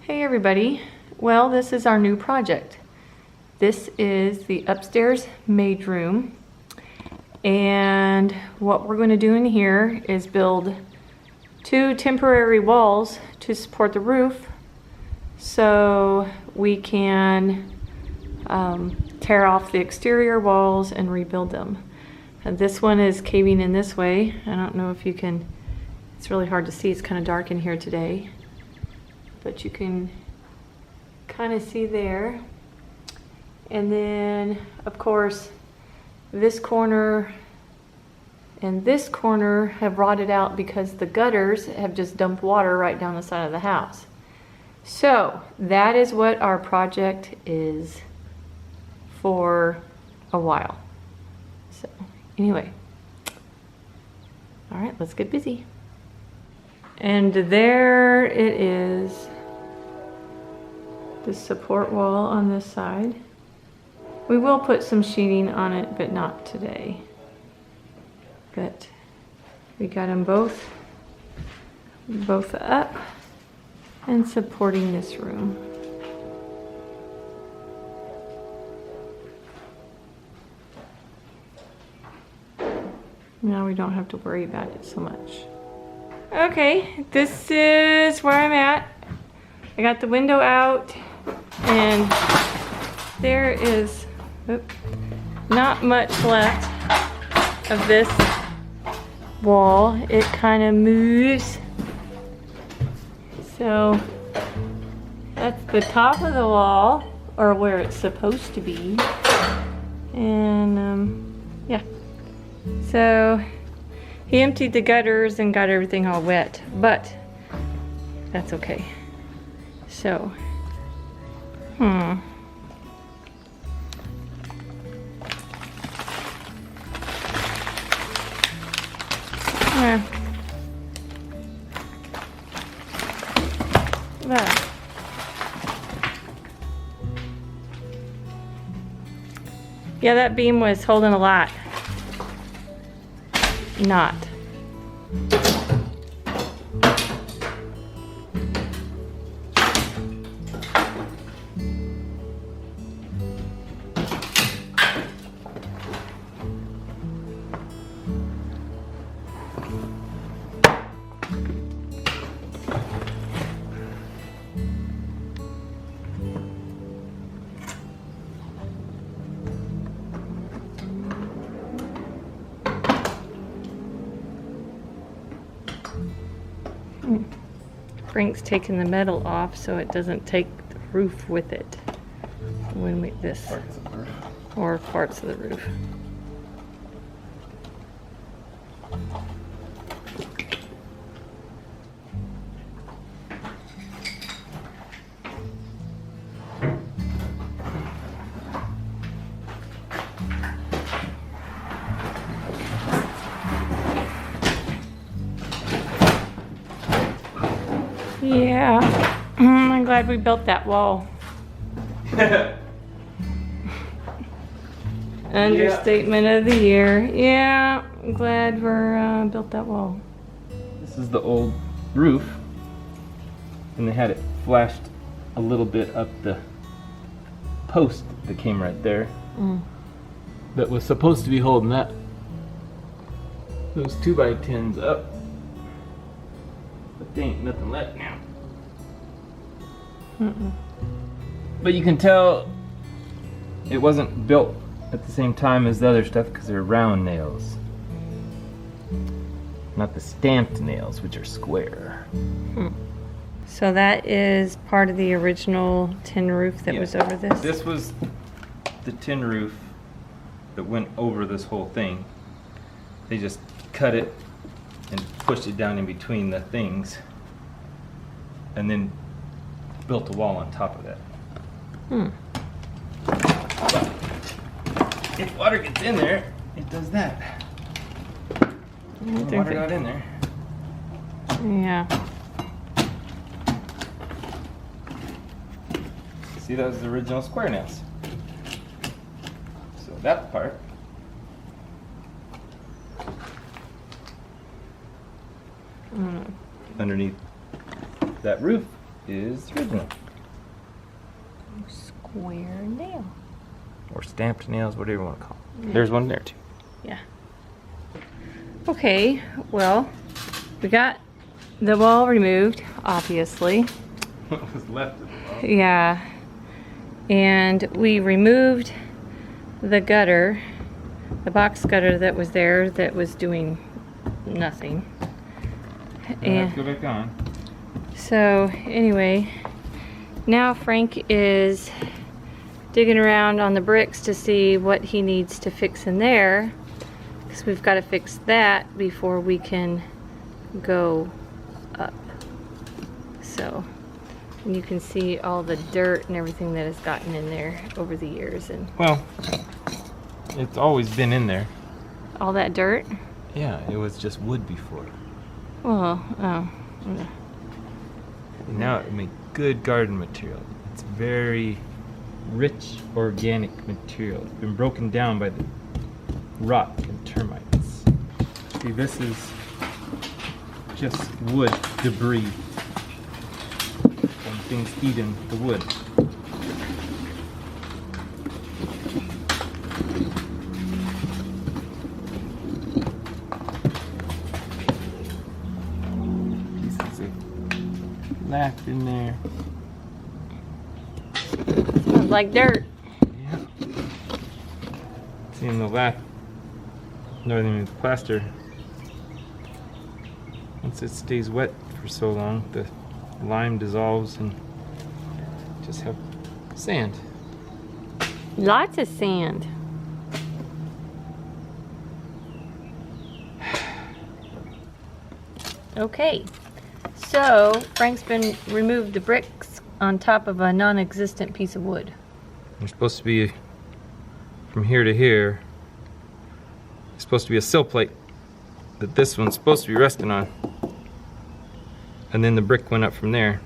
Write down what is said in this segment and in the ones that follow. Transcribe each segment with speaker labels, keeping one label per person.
Speaker 1: Hey everybody, well this is our new project. This is the upstairs maid room, and what we're going to do in here is build 2 temporary walls to support the roof so we can tear off the exterior walls and rebuild them. And this one is caving in this way. I don't know if you can, it's really hard to see, it's kind of dark in here today. But you can kind of see there. And then, of course, this corner and this corner have rotted out because the gutters have just dumped water right down the side of the house. So that is what our project is for a while. So anyway, all right, let's get busy. And there it is. The support wall on this side. We will put some sheeting on it, but not today. But we got them both up and supporting this room. Now we don't have to worry about it so much. Okay, this is where I'm at. I got the window out, and there is not much left of this wall. It kind of moves. So that's the top of the wall, or where it's supposed to be. And yeah. So he emptied the gutters and got everything all wet, but that's okay. So, Yeah. Well. Yeah, that beam was holding a lot. Not. Frank's taking the metal off so it doesn't take the roof with it when we or parts of the roof. Yeah, I'm glad we built that wall. Understatement of the year. Yeah, I'm glad we're built that wall.
Speaker 2: This is the old roof, and they had it flashed a little bit up the post that came right there. That was supposed to be holding that those 2x10s up. But there ain't nothing left now. But you can tell it wasn't built at the same time as the other stuff because they're round nails. Not the stamped nails, which are square.
Speaker 1: So that is part of the original tin roof that was over this?
Speaker 2: This was the tin roof that went over this whole thing. They just cut it and pushed it down in between the things, and then built a wall on top of that. But if water gets in there, it does that. Water got in there.
Speaker 1: Yeah.
Speaker 2: See, that was the original square nails. So that part underneath that roof is original.
Speaker 1: Square nail.
Speaker 2: Or stamped nails, whatever you want to call it. There's one there too.
Speaker 1: Yeah. Okay, well, we got the wall removed, obviously.
Speaker 2: What was left of the wall?
Speaker 1: Yeah. And we removed the gutter, the box gutter that was there that was doing nothing.
Speaker 2: Let's go back on.
Speaker 1: So anyway, now Frank is digging around on the bricks to see what he needs to fix in there, because we've got to fix that before we can go up. So you can see all the dirt and everything that has gotten in there over the years, and
Speaker 2: Well, it's always been in there.
Speaker 1: all that dirt.
Speaker 2: Yeah, it was just wood before.
Speaker 1: Well, oh,
Speaker 2: Now it made good garden material. It's very rich organic material. It's been broken down by the rot and termites. See, this is just wood debris when things eating the wood. Pieces of lath in there.
Speaker 1: smells like dirt.
Speaker 2: Yeah. Seeing the lath, northern plaster, once it stays wet for so long, the lime dissolves and just have sand.
Speaker 1: Lots of sand. Okay, so Frank's been removed the bricks on top of a non-existent piece of wood.
Speaker 2: They're supposed to be from here to here. It's supposed to be a sill plate that this one's supposed to be resting on. And then the brick went up from there.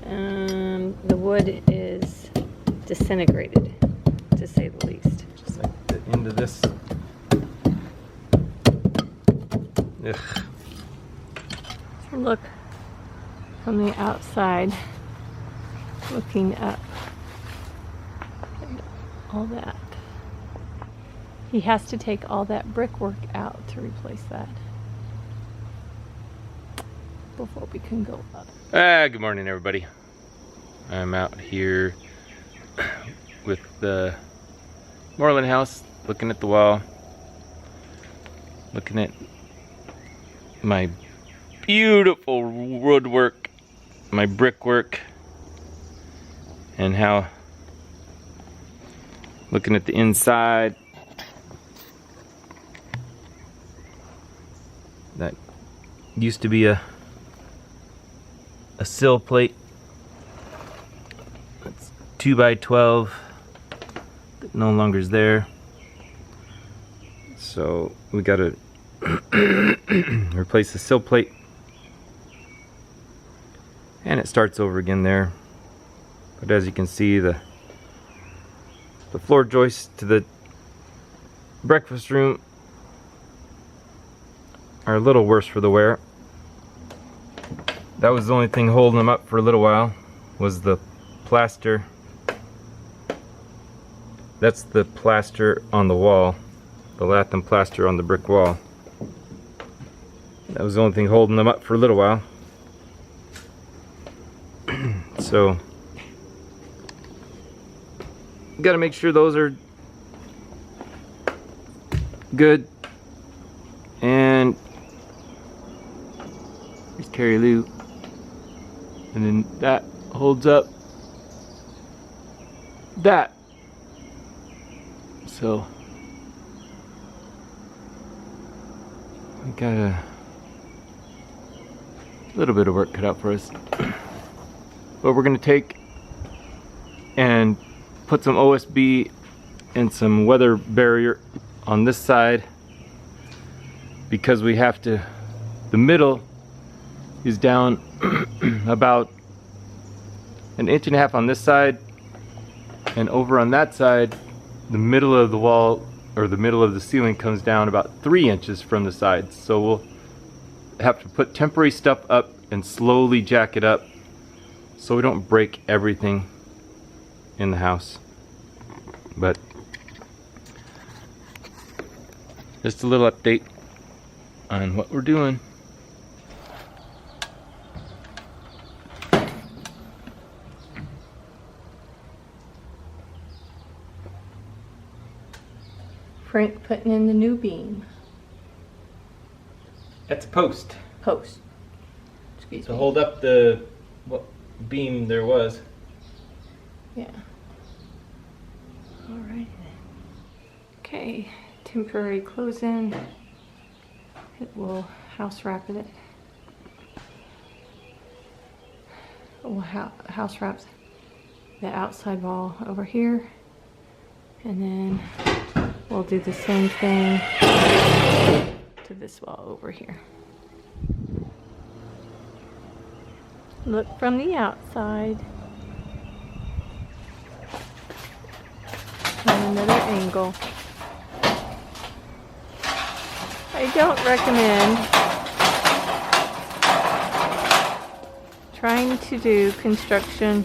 Speaker 1: The wood is disintegrated, to say the least.
Speaker 2: Just like the end of this. Ugh.
Speaker 1: Look from the outside, looking up. All that. He has to take all that brickwork out to replace that before we can go up.
Speaker 2: Good morning, everybody. I'm out here with the Mooreland House, looking at the wall, looking at my beautiful woodwork, my brickwork, and how, looking at the inside, that used to be a sill plate. It's 2x12 that no longer is there, so we gotta replace the sill plate, and it starts over again there. But as you can see, the floor joists to the breakfast room are a little worse for the wear. That was the only thing holding them up for a little while, was the plaster. That's the plaster on the wall, the lath and plaster on the brick wall. That was the only thing holding them up for a little while. So, got to make sure those are good. And here's Carrie Lou. And then that holds up that. So we got a little bit of work cut out for us. But we're gonna take and put some OSB and some weather barrier on this side, because we have to, the middle is down about 1.5 inches on this side, and over on that side the middle of the wall, or the middle of the ceiling, comes down about 3 inches from the sides. So we'll have to put temporary stuff up and slowly jack it up so we don't break everything in the house. But just a little update on what we're doing.
Speaker 1: Frank putting in the new beam.
Speaker 2: That's a post
Speaker 1: Post. Excuse
Speaker 2: to
Speaker 1: me.
Speaker 2: hold up the what beam there was.
Speaker 1: Yeah. All right. Okay. Temporary close-in. It will house wrap it. We'll house wraps the outside wall over here, and then we'll do the same thing to this wall over here. Look from the outside. And another angle. I don't recommend trying to do construction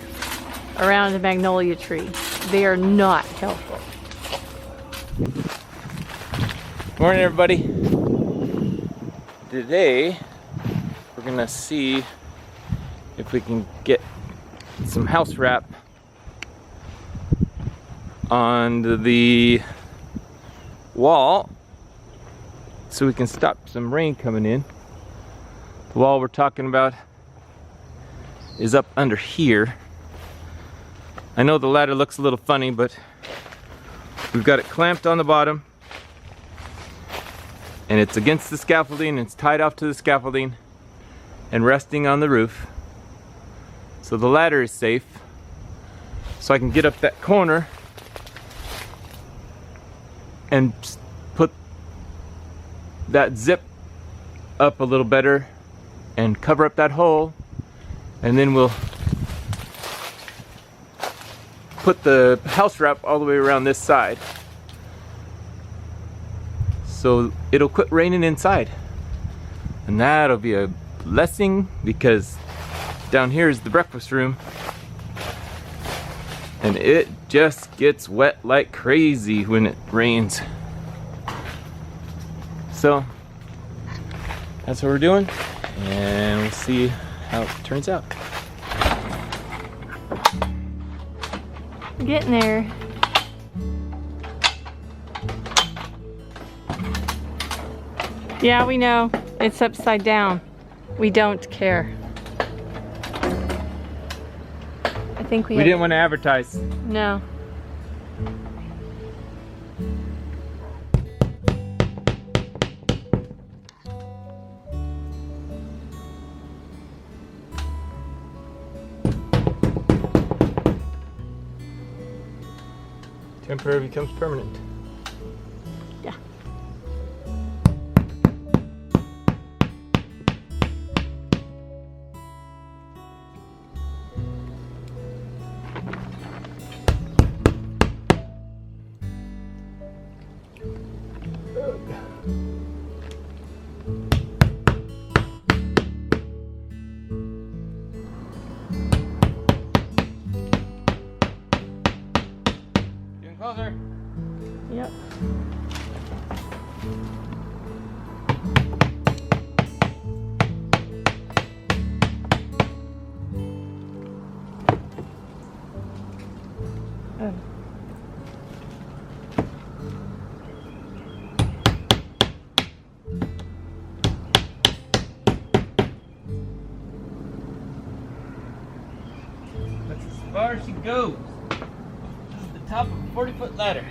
Speaker 1: around a magnolia tree. They are not helpful.
Speaker 2: Morning, everybody. Today we're gonna see if we can get some house wrap on the wall so we can stop some rain coming in. The wall we're talking about is up under here. I know the ladder looks a little funny, but we've got it clamped on the bottom and it's against the scaffolding, it's tied off to the scaffolding and resting on the roof. So the ladder is safe. So I can get up that corner and put that zip up a little better and cover up that hole, and then we'll put the house wrap all the way around this side so it'll quit raining inside, and that'll be a blessing because down here is the breakfast room and it just gets wet like crazy when it rains. So that's what we're doing, and we'll see how it turns out.
Speaker 1: Getting there. Yeah, we know. It's upside down. We don't care. I think we
Speaker 2: didn't want to advertise.
Speaker 1: No.
Speaker 2: Temporary becomes permanent.
Speaker 1: Yeah.
Speaker 2: Getting closer.
Speaker 1: Yep. Oh.
Speaker 2: That's as far as she goes. This is the top of a 40-foot ladder.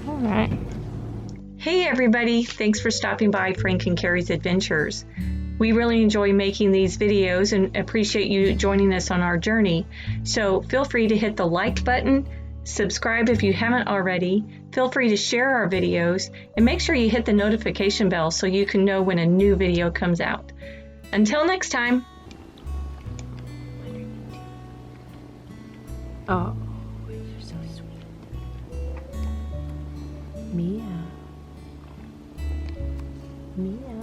Speaker 1: All right. Hey everybody, thanks for stopping by Frank and Carrie's Adventures. We really enjoy making these videos and appreciate you joining us on our journey. So feel free to hit the like button, subscribe if you haven't already, feel free to share our videos, and make sure you hit the notification bell so you can know when a new video comes out. Until next time. Oh, you're so sweet. Mia. Mia.